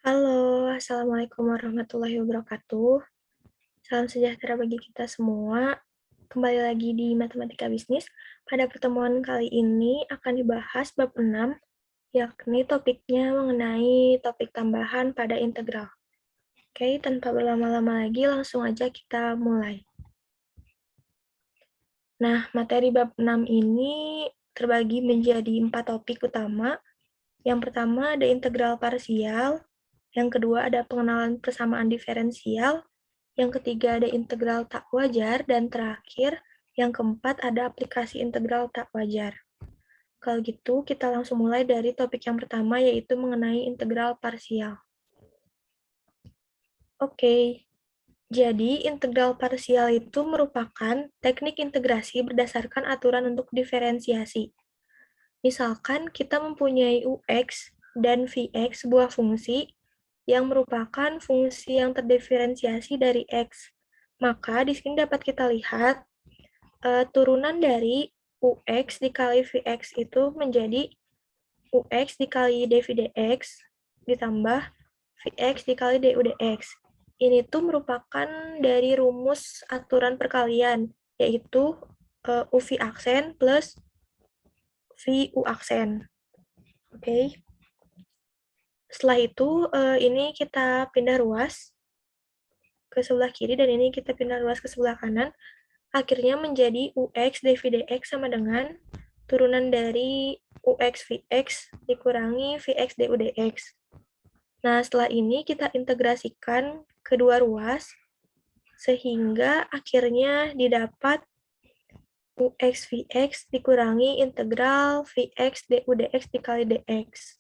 Halo, Assalamualaikum warahmatullahi wabarakatuh. Salam sejahtera bagi kita semua. Kembali lagi di Matematika Bisnis. Pada pertemuan kali ini akan dibahas bab 6, yakni topiknya mengenai topik tambahan pada integral. Oke, tanpa berlama-lama lagi, langsung aja kita mulai. Nah, materi bab 6 ini terbagi menjadi 4 topik utama. Yang pertama ada integral parsial, yang kedua ada pengenalan persamaan diferensial, yang ketiga ada integral tak wajar, dan terakhir yang keempat ada aplikasi integral tak wajar. Kalau gitu, kita langsung mulai dari topik yang pertama, yaitu mengenai integral parsial. Oke, jadi integral parsial itu merupakan teknik integrasi berdasarkan aturan untuk diferensiasi. Misalkan kita mempunyai UX dan VX sebuah fungsi yang merupakan fungsi yang terdiferensiasi dari X. Maka di sini dapat kita lihat turunan dari UX dikali VX itu menjadi UX dikali dv dx ditambah VX dikali du dx. Ini tuh merupakan dari rumus aturan perkalian, yaitu UV aksen plus VU aksen. Oke. Setelah itu, ini kita pindah ruas ke sebelah kiri, dan ini kita pindah ruas ke sebelah kanan. Akhirnya menjadi UX dv dx sama dengan turunan dari UX VX dikurangi VX du dx. Nah, setelah ini kita integrasikan kedua ruas, sehingga akhirnya didapat UX VX dikurangi integral VX du dx dikali dx.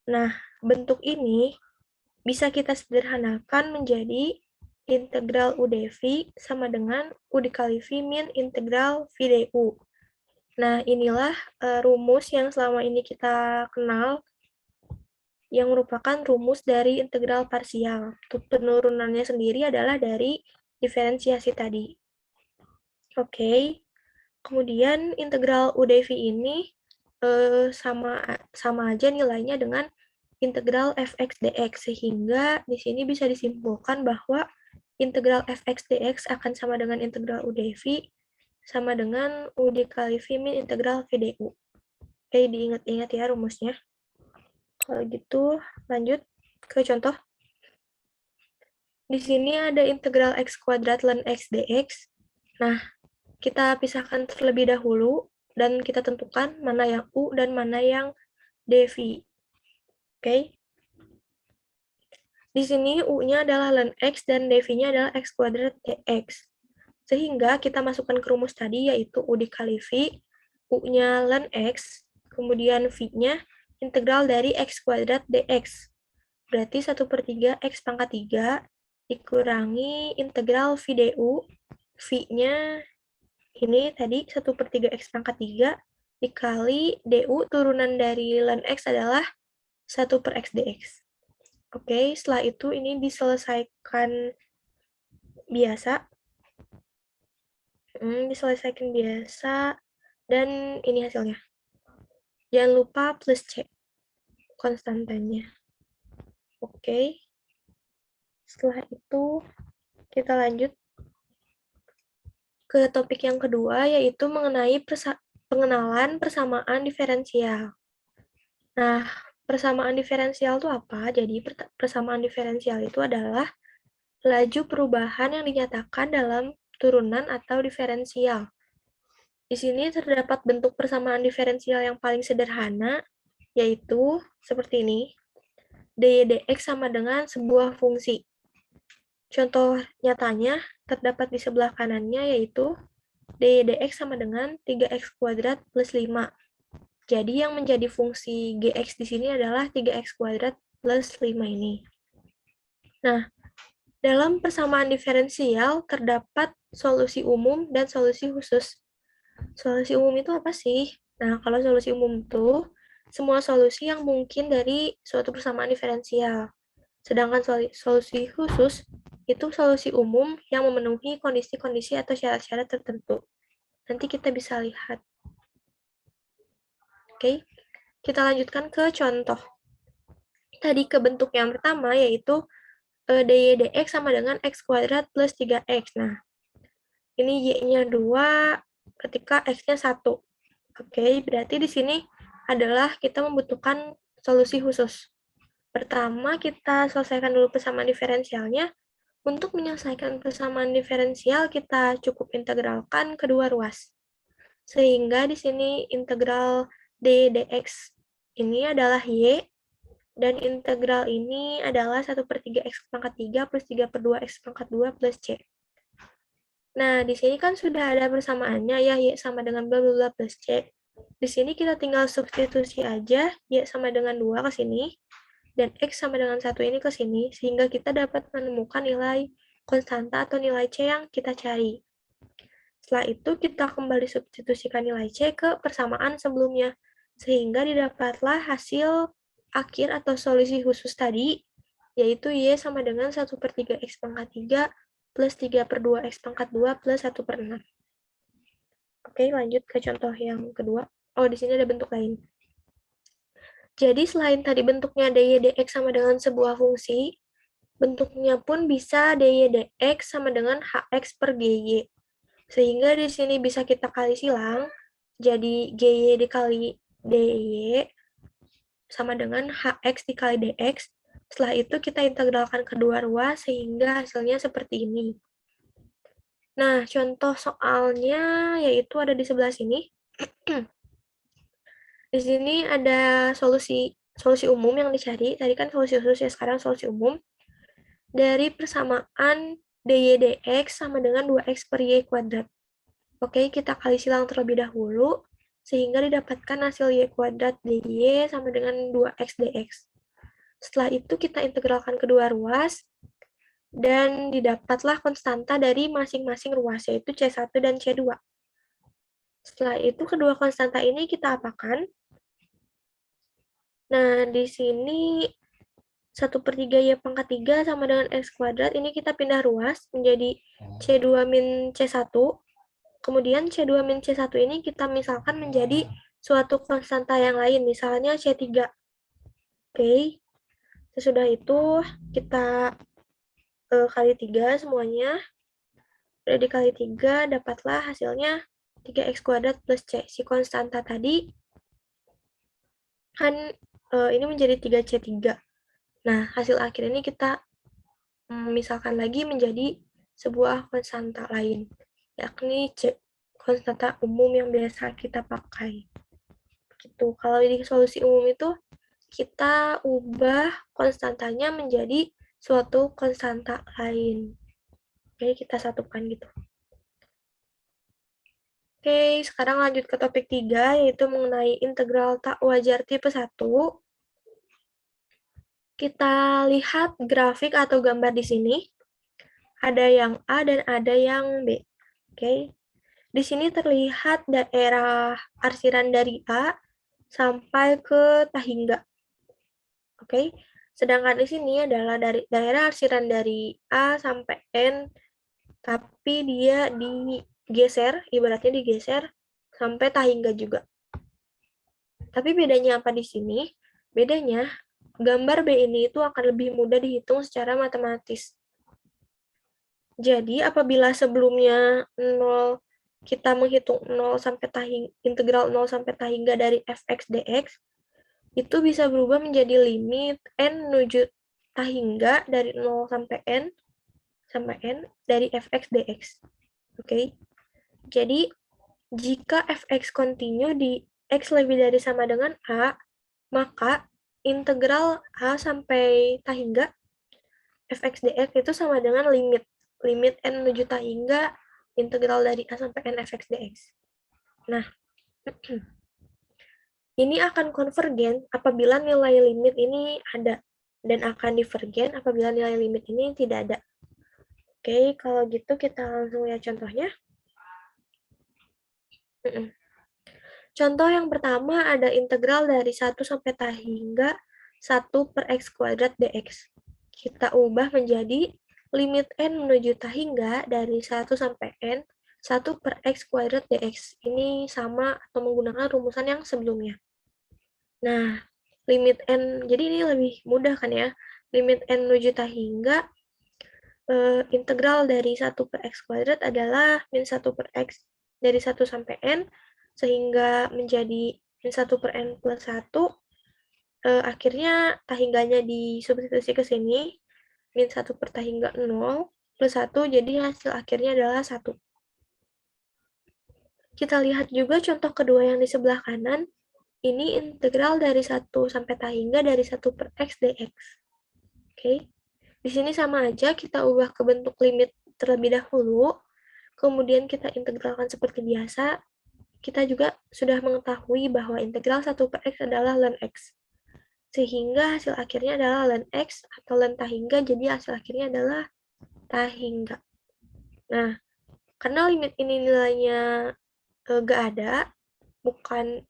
Nah, bentuk ini bisa kita sederhanakan menjadi integral U dv sama dengan U dikali V min integral V du. Nah, inilah rumus yang selama ini kita kenal, yang merupakan rumus dari integral parsial. Penurunannya sendiri adalah dari diferensiasi tadi. Oke, kemudian integral U dv ini sama aja nilainya dengan integral fx dx, sehingga di sini bisa disimpulkan bahwa integral fx dx akan sama dengan integral u dv sama dengan u dikali v min integral v du. Oke, diingat-ingat ya rumusnya. Kalau gitu, lanjut ke contoh. Di sini ada integral x kuadrat ln x dx. Nah, kita pisahkan terlebih dahulu, dan kita tentukan mana yang u dan mana yang dv. Oke. Di sini U-nya adalah ln X dan dv-nya adalah X kuadrat dx. Sehingga kita masukkan ke rumus tadi, yaitu U dikali V, U-nya ln X, kemudian V-nya integral dari X kuadrat dx. Berarti 1/3 X pangkat 3 dikurangi integral V du, V-nya ini tadi 1/3 X pangkat 3 dikali du turunan dari ln X adalah 1/X dx. Oke, setelah itu ini diselesaikan biasa. Diselesaikan biasa, dan ini hasilnya. Jangan lupa plus C konstantanya. Oke. Setelah itu kita lanjut ke topik yang kedua, yaitu mengenai pengenalan persamaan diferensial. Nah, persamaan diferensial itu apa? Jadi, persamaan diferensial itu adalah laju perubahan yang dinyatakan dalam turunan atau diferensial. Di sini terdapat bentuk persamaan diferensial yang paling sederhana, yaitu seperti ini. dy dx sama dengan sebuah fungsi. Contoh nyatanya terdapat di sebelah kanannya, yaitu dy dx sama dengan 3x kuadrat plus 5. Jadi yang menjadi fungsi gx di sini adalah 3x kuadrat plus 5 ini. Nah, dalam persamaan diferensial terdapat solusi umum dan solusi khusus. Solusi umum itu apa sih? Nah, kalau solusi umum itu semua solusi yang mungkin dari suatu persamaan diferensial. Sedangkan solusi khusus itu solusi umum yang memenuhi kondisi-kondisi atau syarat-syarat tertentu. Nanti kita bisa lihat. Oke, kita lanjutkan ke contoh. tadi ke bentuk yang pertama, yaitu dy dx sama dengan x kuadrat plus 3x. Nah, ini y-nya 2 ketika x-nya 1. Oke, berarti di sini adalah kita membutuhkan solusi khusus. Pertama, kita selesaikan dulu persamaan diferensialnya. Untuk menyelesaikan persamaan diferensial, kita cukup integralkan kedua ruas. Sehingga di sini integral dy dx ini adalah y, dan integral ini adalah 1/3 x pangkat 3 plus 3/2 x pangkat 2 plus c. Nah, di sini kan sudah ada persamaannya ya, y sama dengan bla bla bla plus c. Di sini kita tinggal substitusi aja, y sama dengan 2 ke sini, dan x sama dengan 1 ini ke sini, sehingga kita dapat menemukan nilai konstanta atau nilai c yang kita cari. Setelah itu, kita kembali substitusikan nilai c ke persamaan sebelumnya, sehingga didapatlah hasil akhir atau solusi khusus tadi, yaitu y sama dengan 1/3 x pangkat 3 plus 3/2 x pangkat 2 plus 1/6. Oke, lanjut ke contoh yang kedua. Oh, di sini ada bentuk lain. Jadi, selain tadi bentuknya dy dx sama dengan sebuah fungsi, bentuknya pun bisa dy dx sama dengan hx per gy. Sehingga di sini bisa kita kali silang, jadi gy dikali dy sama dengan hx dikali dx. Setelah itu kita integralkan kedua ruas sehingga hasilnya seperti ini. Nah, contoh soalnya yaitu ada di sebelah sini. Di sini ada solusi umum yang dicari. Tadi kan solusi khusus ya, sekarang solusi umum. Dari persamaan dy dx sama dengan 2x per y kuadrat. Oke, kita kali silang terlebih dahulu, sehingga didapatkan hasil y kuadrat dy sama dengan 2x dx. Setelah itu kita integralkan kedua ruas, dan didapatlah konstanta dari masing-masing ruas, yaitu C1 dan C2. Setelah itu, kedua konstanta ini kita apakan? Nah, di sini 1/3 y pangkat 3 sama dengan x kuadrat, ini kita pindah ruas menjadi C2 min C1. Kemudian C2 min C1 ini kita misalkan menjadi suatu konstanta yang lain, misalnya C3. Oke, sesudah itu kita kali 3 semuanya. Udah dikali 3, dapatlah hasilnya 3x kuadrat plus C. Si konstanta tadi kan ini menjadi 3C3. Nah, hasil akhir ini kita misalkan lagi menjadi sebuah konstanta lain, yakni C, konstanta umum yang biasa kita pakai. Gitu. Kalau di solusi umum itu, kita ubah konstantanya menjadi suatu konstanta lain. Oke, kita satukan gitu. Oke, sekarang lanjut ke topik 3, yaitu mengenai integral tak wajar tipe 1. Kita lihat grafik atau gambar di sini. Ada yang A dan ada yang B. Oke. Di sini terlihat daerah arsiran dari A sampai ke Tahingga. Oke. Sedangkan di sini adalah dari daerah arsiran dari A sampai N, tapi dia digeser, ibaratnya digeser sampai Tahingga juga. Tapi bedanya apa di sini? Bedanya, gambar B ini itu akan lebih mudah dihitung secara matematis. Jadi, apabila sebelumnya 0, kita menghitung 0 sampai integral 0 sampai Tahingga dari fx dx, itu bisa berubah menjadi limit n menuju Tahingga dari 0 sampai n dari fx dx. Oke. Jadi, jika fx kontinu di x lebih dari sama dengan a, maka integral a sampai Tahingga fx dx itu sama dengan limit n menuju Tahingga integral dari a sampai n fx dx. Nah, ini akan konvergen apabila nilai limit ini ada, dan akan divergen apabila nilai limit ini tidak ada. Oke, kalau gitu kita langsung lihat contohnya. Contoh yang pertama ada integral dari 1 sampai Tahingga 1 per x kuadrat dx. Kita ubah menjadi limit n menuju Tahingga dari 1 sampai n 1 per x kuadrat dx. Ini sama atau menggunakan rumusan yang sebelumnya. Nah, limit N, jadi ini lebih mudah kan ya, limit N menuju hingga integral dari 1 per X kuadrat adalah min 1 per X dari 1 sampai N, sehingga menjadi min 1 per N plus 1, akhirnya tahingganya disubstitusi ke sini, min 1 per tahingga 0, plus 1, jadi hasil akhirnya adalah 1. Kita lihat juga contoh kedua yang di sebelah kanan, ini integral dari 1 sampai tahingga dari 1 per X dx. Oke. Di sini sama aja, kita ubah ke bentuk limit terlebih dahulu, kemudian kita integralkan seperti biasa. Kita juga sudah mengetahui bahwa integral 1 per X adalah ln X. Sehingga hasil akhirnya adalah ln X atau ln tahingga, jadi hasil akhirnya adalah tahingga. Nah, karena limit ini nilainya nggak ada, bukan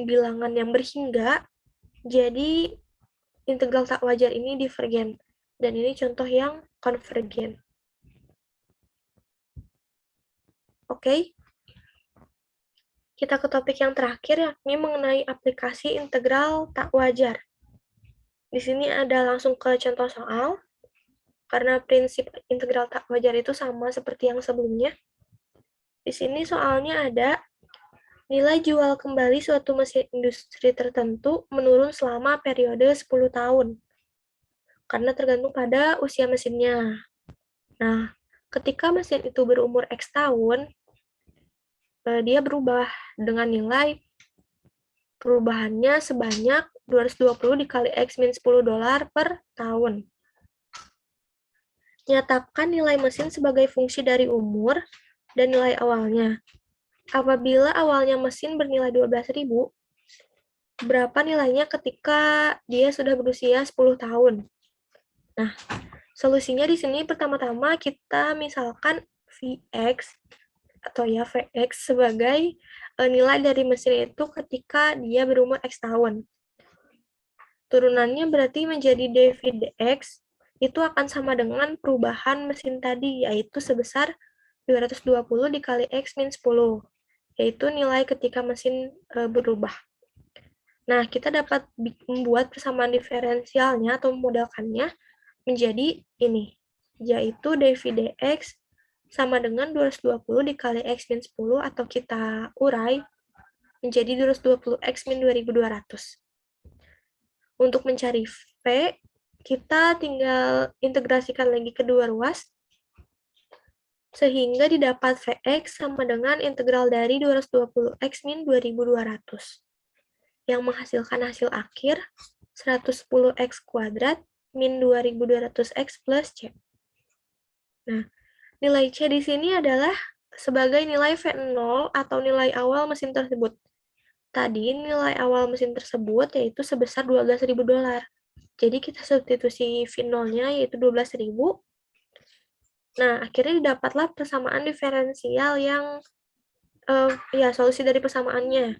bilangan yang berhingga, jadi integral tak wajar ini divergen. Dan ini contoh yang konvergen. Oke, kita ke topik yang terakhir, yakni mengenai aplikasi integral tak wajar. Di sini ada langsung ke contoh soal, karena prinsip integral tak wajar itu sama seperti yang sebelumnya. Di sini soalnya ada nilai jual kembali suatu mesin industri tertentu menurun selama periode 10 tahun, karena tergantung pada usia mesinnya. Nah, ketika mesin itu berumur X tahun, dia berubah dengan nilai perubahannya sebanyak 220 dikali X min 10 dolar per tahun. Nyatakan nilai mesin sebagai fungsi dari umur dan nilai awalnya. Apabila awalnya mesin bernilai 12.000, berapa nilainya ketika dia sudah berusia 10 tahun? Nah, solusinya di sini pertama-tama kita misalkan Vx atau ya Vx sebagai nilai dari mesin itu ketika dia berumur X tahun. Turunannya berarti menjadi dV dx itu akan sama dengan perubahan mesin tadi, yaitu sebesar 220 dikali X min 10, yaitu nilai ketika mesin berubah. Nah, kita dapat membuat persamaan diferensialnya atau memodalkannya menjadi ini, yaitu dV dx sama dengan 220 dikali X min 10, atau kita urai menjadi 220 X min 2200. Untuk mencari V, kita tinggal integrasikan lagi kedua ruas, sehingga didapat Vx sama dengan integral dari 220x min 2200, yang menghasilkan hasil akhir 110x kuadrat min 2200x plus C. Nah, nilai C di sini adalah sebagai nilai V0 atau nilai awal mesin tersebut. Tadi nilai awal mesin tersebut yaitu sebesar 12.000 dolar. Jadi kita substitusi V0-nya yaitu 12.000. Nah, akhirnya didapatlah persamaan diferensial yang solusi dari persamaannya.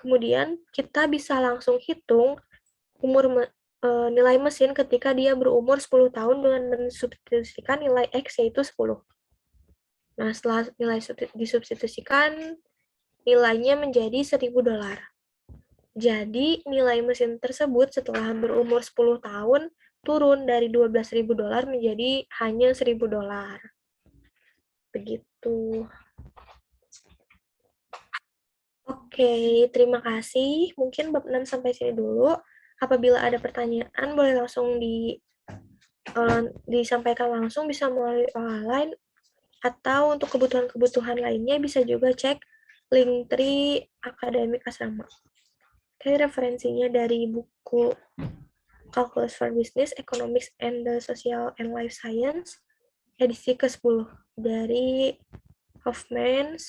Kemudian kita bisa langsung hitung nilai mesin ketika dia berumur 10 tahun dengan mensubstitusikan nilai X yaitu 10. Nah, setelah nilai disubstitusikan, nilainya menjadi 1.000 dolar. Jadi, nilai mesin tersebut setelah berumur 10 tahun turun dari 12.000 dolar menjadi hanya 1.000 dolar. Begitu. Oke, terima kasih. Mungkin bab 6 sampai sini dulu. Apabila ada pertanyaan, boleh langsung disampaikan langsung, bisa melalui online, atau untuk kebutuhan-kebutuhan lainnya bisa juga cek Linktree Akademik Asrama. Oke, referensinya dari buku Calculus for Business, Economics, and the Social and Life Science, edisi ke-10, dari Hoffman,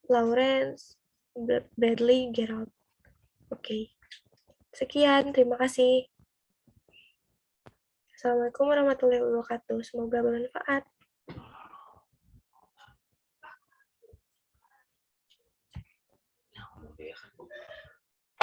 Lawrence, Bradley, Gerald. Oke. Sekian, terima kasih. Assalamualaikum warahmatullahi wabarakatuh. Semoga bermanfaat.